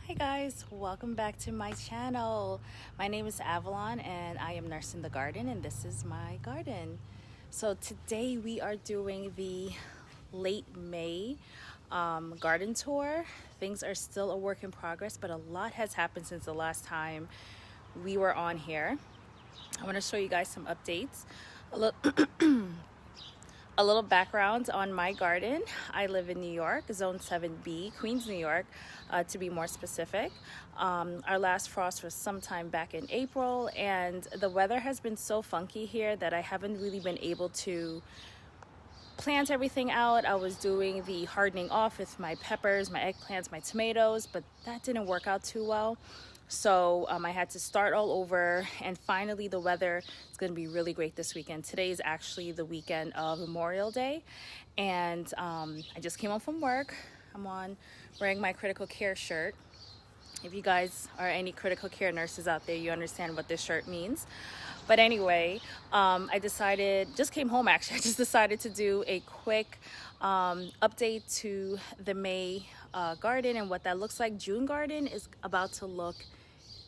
Hi guys, welcome back to my channel. My name is Avalon and I am nursing the garden, and this is my garden. So today we are doing the late May garden tour. Things are still a work in progress, but a lot has happened since the last time we were on here. I want to show you guys some updates. A little background on my garden. I live in New York, Zone 7B, Queens, New York, to be more specific. Our last frost was sometime back in April, and the weather has been so funky here that I haven't really been able to plant everything out. I was doing the hardening off with my peppers, my eggplants, my tomatoes, but that didn't work out too well. So I had to start all over, and finally the weather is going to be really great this weekend. Today is actually the weekend of Memorial Day, and I just came home from work. I'm wearing my critical care shirt. If you guys are any critical care nurses out there, you understand what this shirt means. But anyway, just came home actually. I just decided to do a quick update to the May garden and what that looks like. June garden is about to look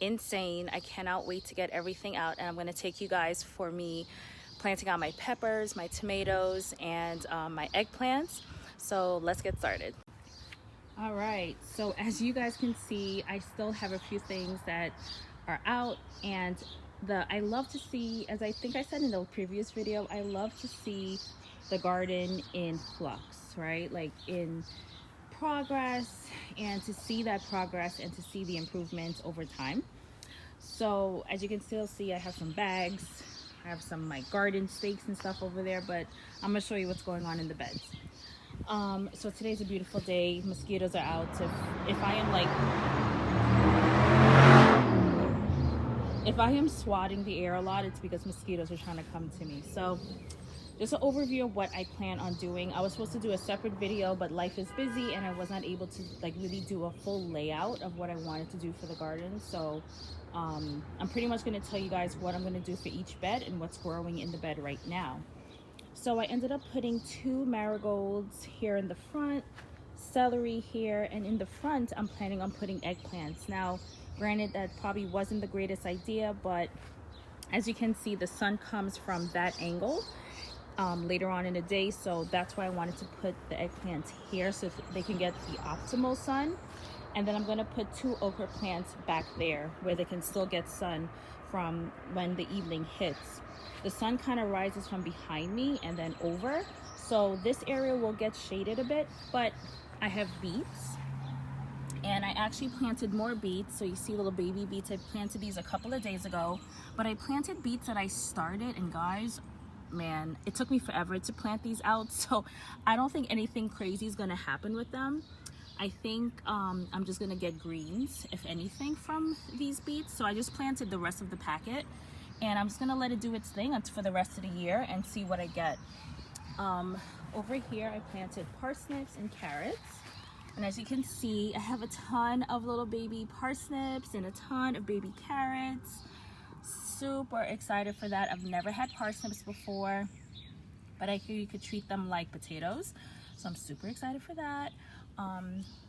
insane. I cannot wait to get everything out, and I'm going to take you guys for me planting out my peppers, my tomatoes, and my eggplants. So let's get started. All right, so as you guys can see, I still have a few things that are out, and I love to see, as I think I said in the previous video, I love to see the garden in flux, right? Like in progress, and to see that progress and to see the improvements over time. So as you can still see, I have some bags, I have some my garden stakes and stuff over there, but I'm gonna show you what's going on in the beds. So today's a beautiful day. Mosquitoes are out. If I am swatting the air a lot, it's because mosquitoes are trying to come to me. So just an overview of what I plan on doing. I was supposed to do a separate video, but life is busy and I was not able to really do a full layout of what I wanted to do for the garden. So I'm pretty much going to tell you guys what I'm going to do for each bed and what's growing in the bed right now. So I ended up putting 2 marigolds here in the front, celery here, and in the front I'm planning on putting eggplants. Now granted, that probably wasn't the greatest idea, but as you can see, the sun comes from that angle later on in the day, so that's why I wanted to put the eggplants here so they can get the optimal sun. And then I'm going to put 2 okra plants back there where they can still get sun from when the evening hits. The sun kind of rises from behind me and then over, so this area will get shaded a bit. But I have beets, and I actually planted more beets. So you see little baby beets. I planted these a couple of days ago, but I planted beets that I started, and guys, man, it took me forever to plant these out, so I don't think anything crazy is going to happen with them. I think I'm just going to get greens, if anything, from these beets. So I just planted the rest of the packet, and I'm just going to let it do its thing for the rest of the year and see what I get. Over here I planted parsnips and carrots, and as you can see, I have a ton of little baby parsnips and a ton of baby carrots. Super excited for that. I've never had parsnips before, but I hear you could treat them like potatoes, so I'm super excited for that.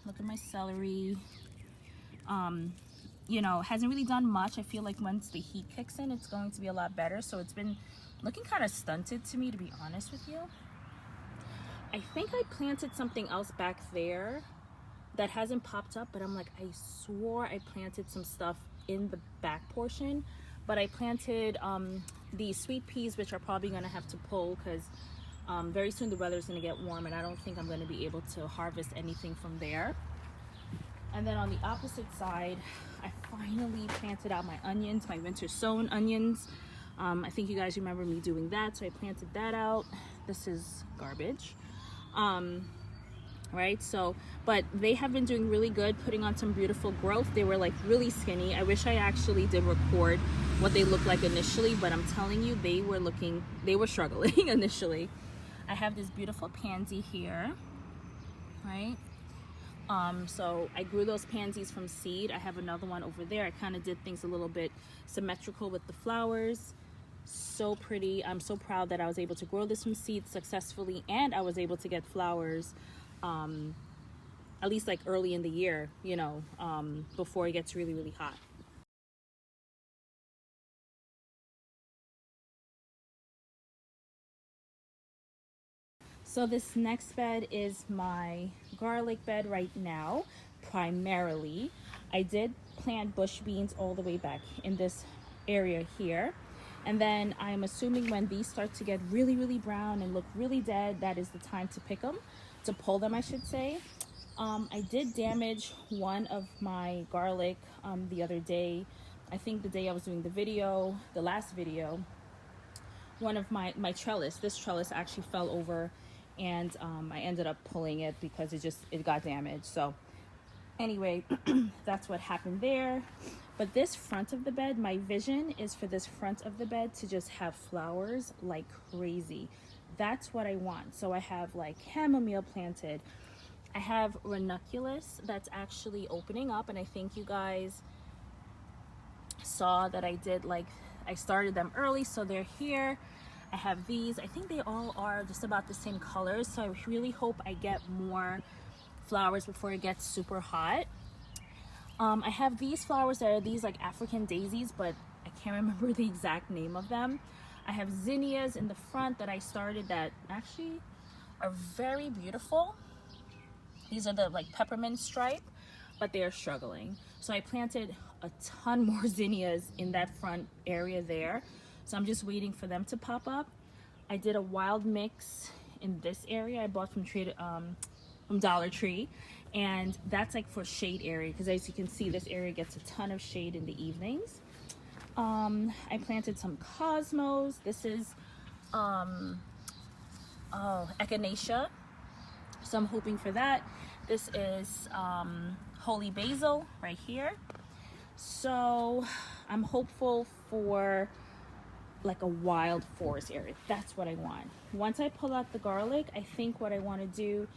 Look at my celery. You know, hasn't really done much. I feel like once the heat kicks in, it's going to be a lot better. So it's been looking kind of stunted to me, to be honest with you. I think I planted something else back there that hasn't popped up, but I'm like, I swore I planted some stuff in the back portion. But I planted these sweet peas, which are probably going to have to pull because very soon the weather is going to get warm, and I don't think I'm going to be able to harvest anything from there. And then on the opposite side, I finally planted out my onions, my winter sown onions. I think you guys remember me doing that, so I planted that out. This is garbage. Right, so but they have been doing really good, putting on some beautiful growth. They were like really skinny. I wish I actually did record what they looked like initially, but I'm telling you, they were struggling initially. I have this beautiful pansy here, right? So I grew those pansies from seed. I have another one over there. I kind of did things a little bit symmetrical with the flowers. So pretty. I'm so proud that I was able to grow this from seed successfully, and I was able to get flowers at least like early in the year, you know, before it gets really, really hot. So this next bed is my garlic bed right now, primarily. I did plant bush beans all the way back in this area here. And then I'm assuming when these start to get really, really brown and look really dead, that is the time to pick them, to pull them, I should say. I did damage one of my garlic the other day. I think the day I was doing the video, the last video, one of my trellis, this trellis actually fell over, and I ended up pulling it because it got damaged. So anyway, that's what happened there. But this front of the bed, my vision is for this front of the bed to just have flowers like crazy. That's what I want. So I have like chamomile planted. I have ranunculus that's actually opening up, and I think you guys saw that I started them early, so they're here. I have these. I think they all are just about the same colors, so I really hope I get more flowers before it gets super hot. I have these flowers that are these like African daisies, but I can't remember the exact name of them. I have zinnias in the front that I started that actually are very beautiful. These are the like peppermint stripe, but they are struggling. So I planted a ton more zinnias in that front area there. So I'm just waiting for them to pop up. I did a wild mix in this area I bought from Dollar Tree, and that's like for shade area, because as you can see, this area gets a ton of shade in the evenings. I planted some cosmos. This is echinacea, so I'm hoping for that. This is holy basil right here. So I'm hopeful for like a wild forest area. That's what I want. Once I pull out the garlic, I think what I want to do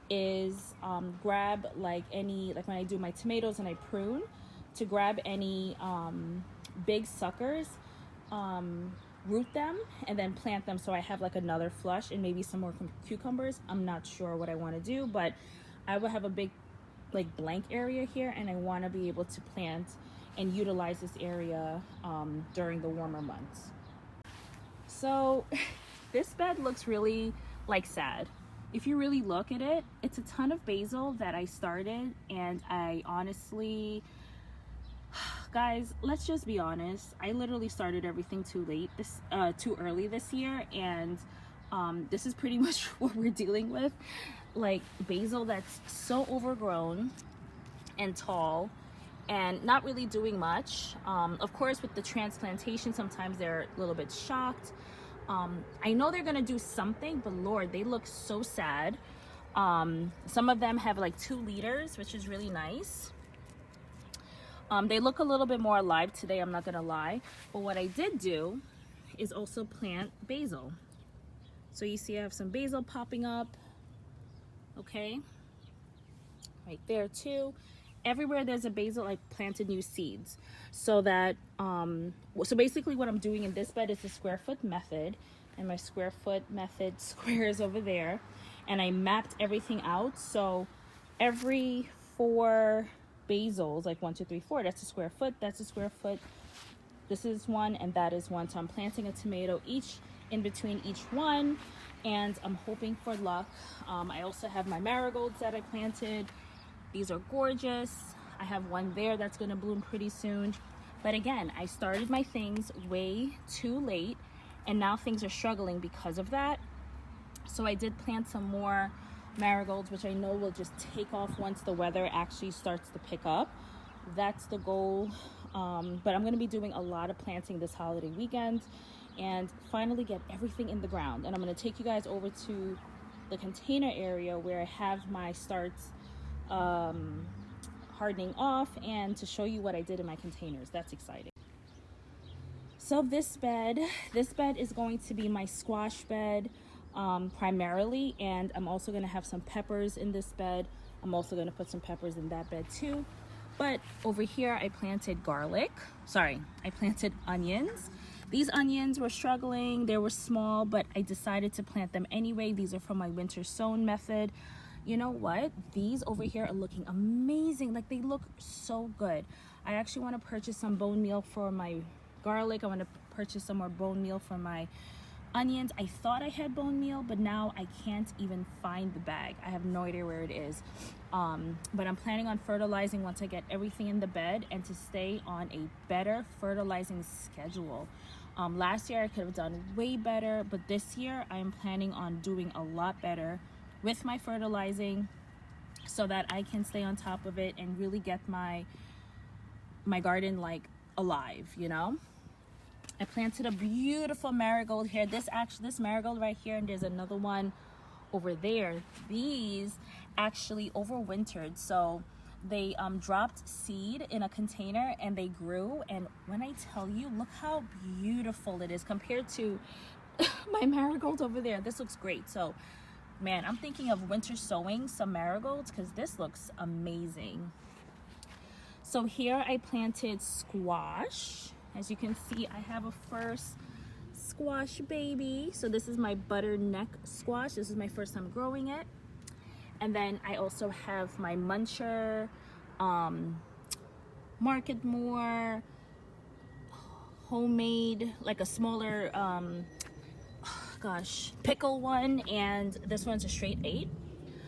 is grab like when I do my tomatoes and I prune, to grab any big suckers, root them, and then plant them, so I have like another flush and maybe some more cucumbers. I'm not sure what I want to do, but I will have a big like blank area here, and I want to be able to plant and utilize this area during the warmer months. So this bed looks really like sad. If you really look at it, it's a ton of basil that I started, and I honestly, guys, let's just be honest, I literally started everything too early this year, and this is pretty much what we're dealing with. Like basil that's so overgrown and tall and not really doing much. Of course, with the transplantation, sometimes they're a little bit shocked. I know they're gonna do something, but Lord, they look so sad. Some of them have like 2 liters, which is really nice. They look a little bit more alive today, I'm not gonna lie. But what I did do is also plant basil. So you see I have some basil popping up, okay? Right there too. Everywhere there's a basil, I planted new seeds. So that, so basically what I'm doing in this bed is the square foot method, and my square foot method squares over there. And I mapped everything out. So every 4 basils, like 1, 2, 3, 4, that's a square foot, that's a square foot. This is 1, and that is 1. So I'm planting a tomato each in between each one, and I'm hoping for luck. I also have my marigolds that I planted. These are gorgeous. I have one there that's gonna bloom pretty soon. But again, I started my things way too late, and now things are struggling because of that. So I did plant some more marigolds, which I know will just take off once the weather actually starts to pick up. That's the goal. But I'm gonna be doing a lot of planting this holiday weekend and finally get everything in the ground. And I'm gonna take you guys over to the container area where I have my starts hardening off, and to show you what I did in my containers. That's exciting. So this bed is going to be my squash bed primarily, and I'm also going to have some peppers in this bed. I'm also going to put some peppers in that bed too. But over here I planted I planted onions. These onions were struggling, they were small, but I decided to plant them anyway. These are from my winter sown method. you know what, these over here are looking amazing. Like, they look so good. I actually want to purchase some bone meal for my garlic. I want to purchase some more bone meal for my onions. I thought I had bone meal, but now I can't even find the bag. I have no idea where it is. But I'm planning on fertilizing once I get everything in the bed, and to stay on a better fertilizing schedule. Last year I could have done way better, but this year I am planning on doing a lot better with my fertilizing, so that I can stay on top of it and really get my garden like alive, you know. I planted a beautiful marigold here. This marigold right here, and there's another one over there. These actually overwintered, so they dropped seed in a container and they grew. And when I tell you, look how beautiful it is compared to my marigold over there. This looks great. So man, I'm thinking of winter sowing some marigolds because this looks amazing. So here I planted squash. As you can see, I have a first squash baby. So this is my butternut squash. This is my first time growing it. And then I also have my muncher, Market More, homemade, like a smaller, pickle one. And this one's a straight 8.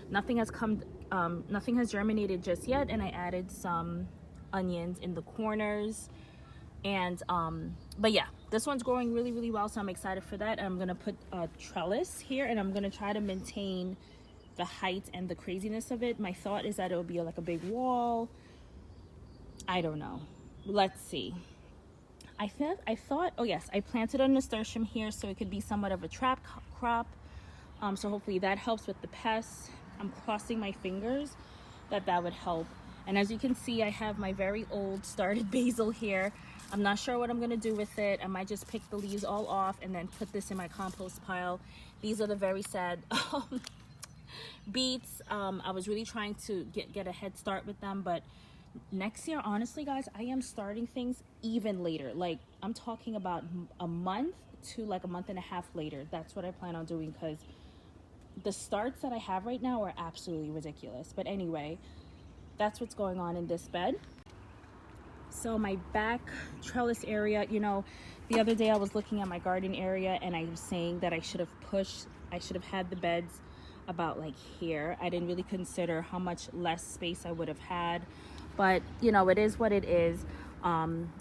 Nothing has germinated just yet. And I added some onions in the corners. And but yeah, this one's growing really, really well, so I'm excited for that. I'm gonna put a trellis here, and I'm gonna try to maintain the height and the craziness of it. My thought is that it will be like a big wall. I don't know, let's see. I thought, oh yes, I planted a nasturtium here, so it could be somewhat of a trap crop. So hopefully that helps with the pests. I'm crossing my fingers that would help. And as you can see, I have my very old started basil here. I'm not sure what I'm gonna do with it. I might just pick the leaves all off and then put this in my compost pile. These are the very sad beets. I was really trying to get a head start with them, but next year, honestly guys, I am starting things even later. Like, I'm talking about a month to like a month and a half later. That's what I plan on doing, because the starts that I have right now are absolutely ridiculous. But anyway, that's what's going on in this bed. So my back trellis area, you know, the other day I was looking at my garden area and I was saying that I should have had the beds about like here. I didn't really consider how much less space I would have had, but you know, it is what it is.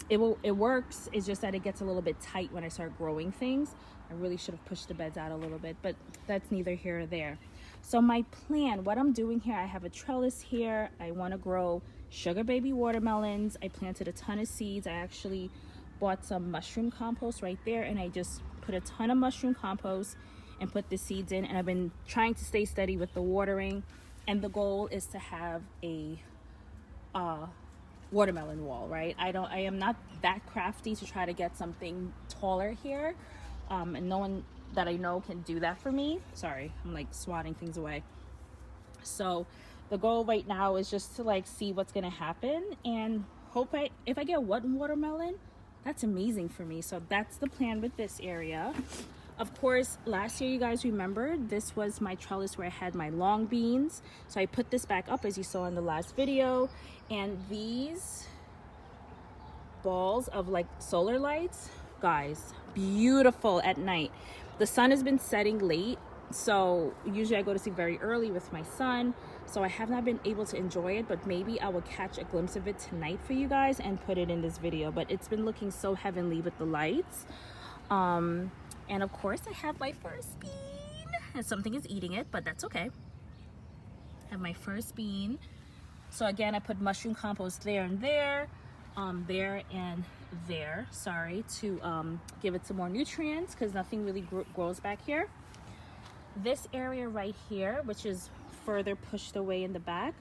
It works. It's just that it gets a little bit tight when I start growing things. I really should have pushed the beds out a little bit, but that's neither here or there. So my plan, what I'm doing here, I have a trellis here. I want to grow sugar baby watermelons. I planted a ton of seeds. I actually bought some mushroom compost right there, and I just put a ton of mushroom compost and put the seeds in. And I've been trying to stay steady with the watering, and the goal is to have a watermelon wall, right? I am not that crafty to try to get something taller here, and no one that I know can do that for me. Sorry, I'm like swatting things away. So the goal right now is just to like see what's gonna happen, and if I get one watermelon, that's amazing for me. So that's the plan with this area. Of course, last year, you guys remember, this was my trellis where I had my long beans. So I put this back up, as you saw in the last video, and these balls of like solar lights, guys, beautiful at night. The sun has been setting late, so usually I go to sleep very early with my son, so I have not been able to enjoy it, but maybe I will catch a glimpse of it tonight for you guys and put it in this video. But it's been looking so heavenly with the lights. And of course I have my first bean, and something is eating it, but that's okay. I have my first bean. So again, I put mushroom compost there and there, there and there, sorry, to give it some more nutrients, because nothing really grows back here. This area right here, which is further pushed away in the back,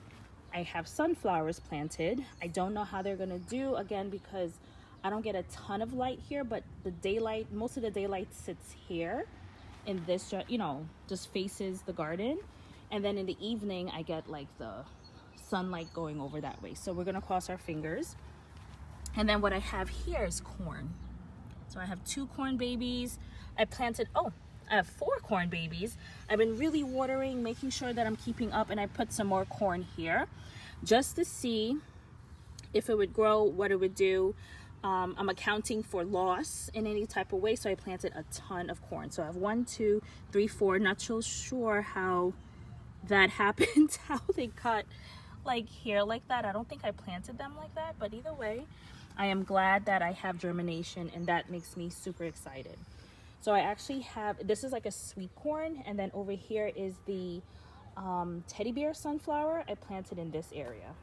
I have sunflowers planted. I don't know how they're gonna do, again, because I don't get a ton of light here, but the daylight, most of the daylight sits here in this, you know, just faces the garden. And then in the evening, I get like the sunlight going over that way. So we're gonna cross our fingers. And then what I have here is corn. So I have 2 corn babies. I planted, oh, I have 4 corn babies. I've been really watering, making sure that I'm keeping up, and I put some more corn here just to see if it would grow, what it would do. I'm accounting for loss in any type of way, so I planted a ton of corn. So I have 1, 2, 3, 4. Not so sure how that happened, how they cut like here like that. I don't think I planted them like that, but either way, I am glad that I have germination, and that makes me super excited. So I actually have, this is like a sweet corn, and then over here is the teddy bear sunflower. I planted in this area.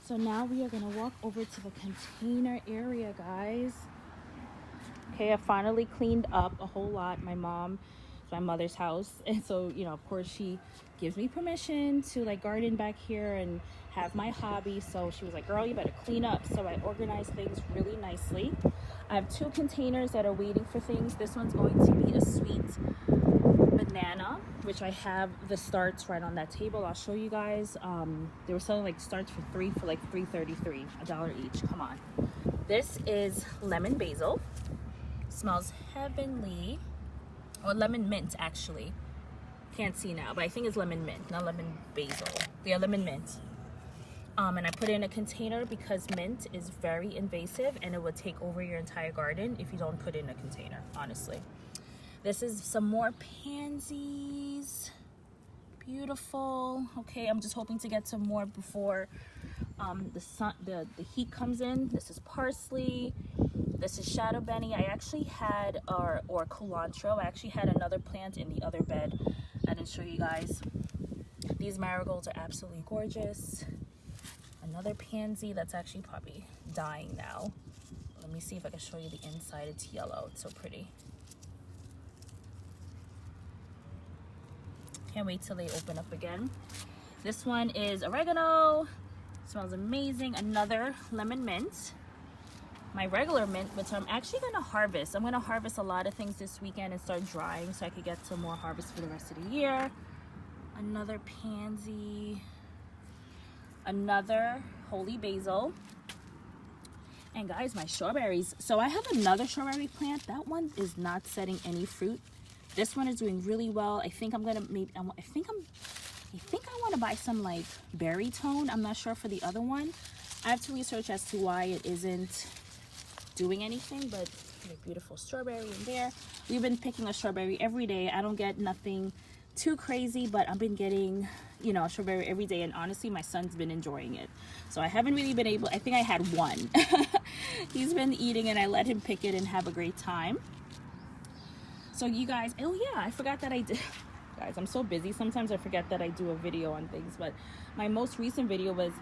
So now we are gonna walk over to the container area, guys. Okay, I finally cleaned up a whole lot. My mother's house, and so, you know, of course she gives me permission to like garden back here and have my hobby. So she was like, girl, you better clean up. So I organized things really nicely. I have 2 containers that are waiting for things. This one's going to be a sweet banana, which I have the starts right on that table. I'll show you guys. They were selling like starts for like $3.33, $1 each. Come on. This is lemon basil. Smells heavenly. Or lemon mint, actually. Can't see now, but I think it's lemon mint, not lemon basil. Yeah, lemon mint. And I put it in a container because mint is very invasive and it would take over your entire garden if you don't put it in a container, honestly. This is some more pansies. Beautiful. Okay, I'm just hoping to get some more before the heat comes in. This is parsley. This is shadow benny. I actually had, or cilantro. I actually had another plant in the other bed. I didn't show you guys. These marigolds are absolutely gorgeous. Another pansy that's actually probably dying now. Let me see if I can show you the inside. It's yellow. It's so pretty. Can't wait till they open up again. This one is oregano. Smells amazing. Another lemon mint. My regular mint, which I'm actually going to harvest. I'm going to harvest a lot of things this weekend and start drying so I could get some more harvest for the rest of the year. Another pansy. Another holy basil. And guys, my strawberries. So I have another strawberry plant. That one is not setting any fruit. This one is doing really well. I think I'm gonna maybe. I think I want to buy some like berry tone. I'm not sure for the other one. I have to research as to why it isn't doing anything. But a beautiful strawberry in there. We've been picking a strawberry every day. I don't get nothing too crazy, but I've been getting, you know, a strawberry every day, and honestly my son's been enjoying it. So I haven't really been able, I think I had one. He's been eating and I let him pick it and have a great time. So you guys, oh yeah, I forgot that I did. Guys, I'm so busy sometimes I forget that I do a video on things, but my most recent video was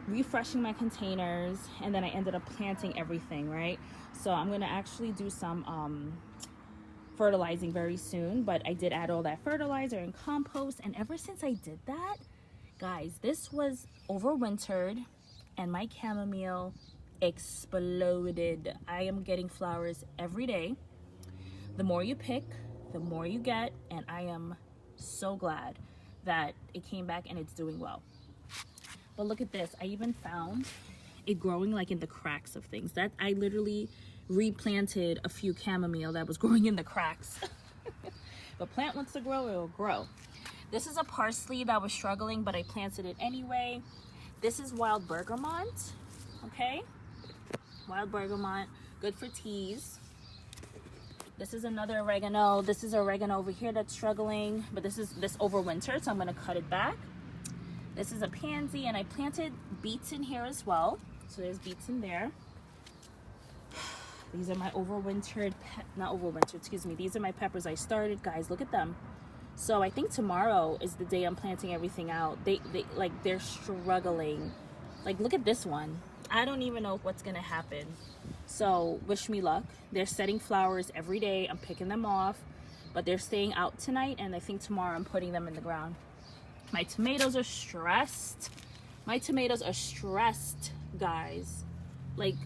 refreshing my containers, and then I ended up planting everything, right? So I'm gonna actually do some fertilizing very soon, but I did add all that fertilizer and compost, and ever since I did that, guys, this was overwintered and my chamomile exploded. I am getting flowers every day. The more you pick, the more you get, and I am so glad that it came back and it's doing well. But look at this, I even found it growing like in the cracks of things. That I literally replanted a few chamomile that was growing in the cracks. If a plant wants to grow, it'll grow. This is a parsley that was struggling, but I planted it anyway. This is wild bergamot, okay? Wild bergamot, good for teas. This is another oregano. This is oregano over here that's struggling, but this overwintered, so I'm gonna cut it back. This is a pansy, and I planted beets in here as well. So there's beets in there. These are my overwintered, not overwintered, excuse me. These are my peppers I started. Guys, look at them. So I think tomorrow is the day I'm planting everything out. They're struggling. Like, look at this one. I don't even know what's gonna happen. So wish me luck. They're setting flowers every day. I'm picking them off, but they're staying out tonight, and I think tomorrow I'm putting them in the ground. My tomatoes are stressed. My tomatoes are stressed, guys. Like,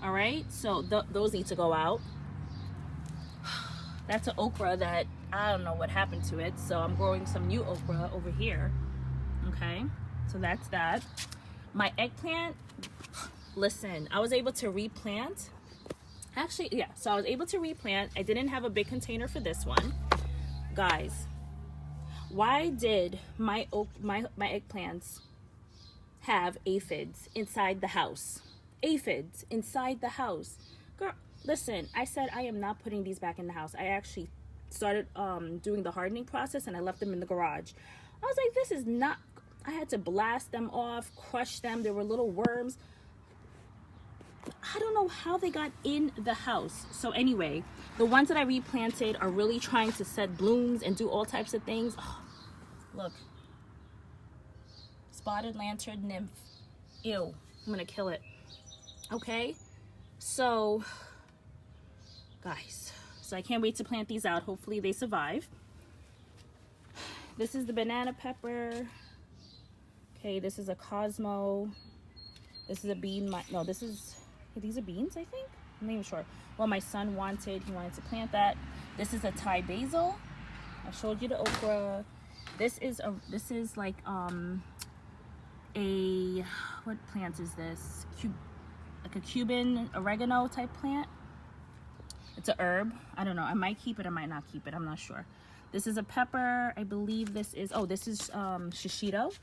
all right, so those need to go out. That's an okra that I don't know what happened to it, so I'm growing some new okra over here. Okay, so that's that. My eggplant, listen, I was able to replant Actually, yeah, so I was able to replant. I didn't have a big container for this one. Guys, why did my eggplants have aphids inside the house? Aphids inside the house. Girl, listen, I said I am not putting these back in the house. I actually started doing the hardening process, and I left them in the garage. I was like, this is not, I had to blast them off, crush them. There were little worms. I don't know how they got in the house. So anyway, the ones that I replanted are really trying to set blooms and do all types of things. Oh, look. Spotted lantern nymph. Ew. I'm gonna kill it. Okay. So, guys. So I can't wait to plant these out. Hopefully they survive. This is the banana pepper. Okay, this is a Cosmo. This is a bean. No, this is... These are beans, I think. I'm not even sure. Well, my son he wanted to plant that. This is a Thai basil. I showed you the okra. This is like a, what plant is this? Like a Cuban oregano type plant. It's a herb. I don't know. I might keep it. I might not keep it. I'm not sure. This is a pepper. I believe this is shishito.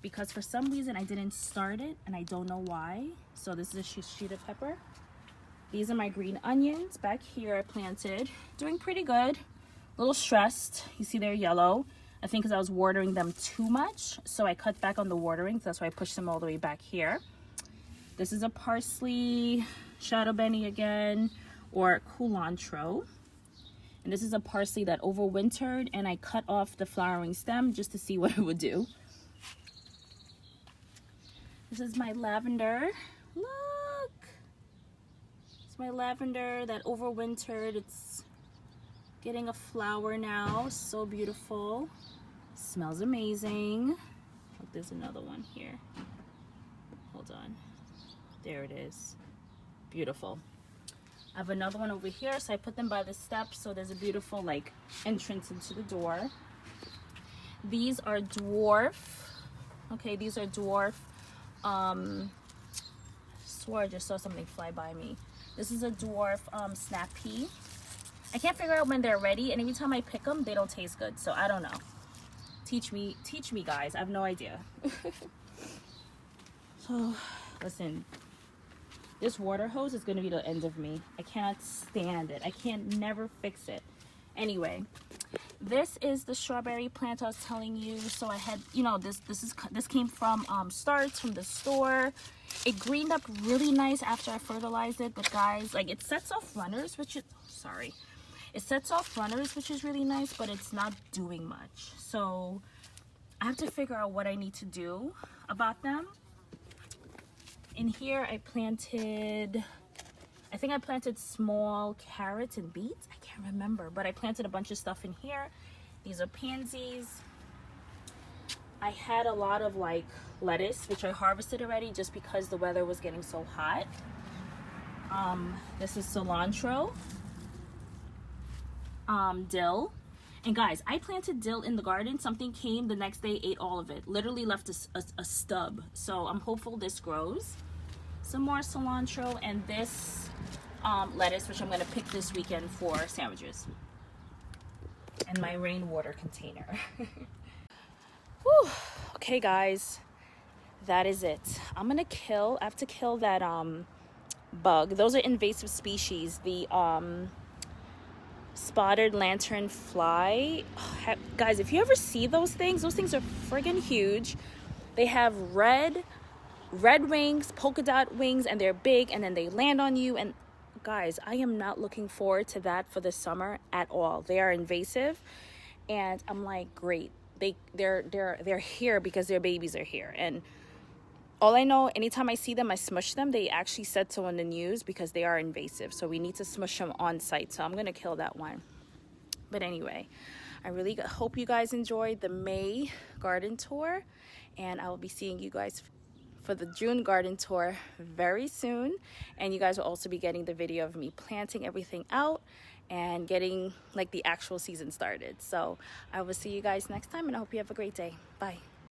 Because for some reason I didn't start it and I don't know why. So this is a shishito pepper. These are my green onions. Back here I planted. Doing pretty good. A little stressed. You see they're yellow. I think because I was watering them too much. So I cut back on the watering. So that's why I pushed them all the way back here. This is a parsley, shadow benny again, or culantro. And this is a parsley that overwintered, and I cut off the flowering stem just to see what it would do. This is my lavender. Look! It's my lavender that overwintered. It's getting a flower now. So beautiful. Smells amazing. Look, there's another one here. Hold on. There it is. Beautiful. I have another one over here, so I put them by the steps, so there's a beautiful like entrance into the door. These are dwarf. Okay, these are dwarf. I swore I just saw something fly by me. This is a dwarf snap pea. I can't figure out when they're ready, and every time I pick them, they don't taste good. So I don't know. Teach me, guys. I have no idea. So, listen. This water hose is going to be the end of me. I cannot stand it. I can't never fix it. Anyway, this is the strawberry plant I was telling you. So I had, you know, this came from starts from the store. It greened up really nice after I fertilized it. But guys, like it sets off runners, which is, sorry. It sets off runners, which is really nice, but it's not doing much. So I have to figure out what I need to do about them. In here, I think I planted small carrots and beets. I can't remember, but I planted a bunch of stuff in here. These are pansies. I had a lot of like lettuce, which I harvested already just because the weather was getting so hot. This is cilantro. Dill. And guys, I planted dill in the garden. Something came the next day, ate all of it. Literally left a stub. So I'm hopeful this grows. Some more cilantro and this lettuce, which I'm going to pick this weekend for sandwiches. And my rainwater container. Whew. Okay, guys. That is it. I have to kill that bug. Those are invasive species. The spotted lantern fly. Guys, if you ever see those things are friggin' huge. They have red wings, polka dot wings, and they're big, and then they land on you. And guys, I am not looking forward to that for the summer at all. They are invasive, and I'm like, great. They're here because their babies are here. And all I know, anytime I see them, I smush them. They actually said so in the news because they are invasive. So we need to smush them on site. So I'm going to kill that one. But anyway, I really hope you guys enjoyed the May garden tour. And I will be seeing you guys for the June garden tour very soon. And you guys will also be getting the video of me planting everything out and getting like the actual season started. So I will see you guys next time, and I hope you have a great day. Bye.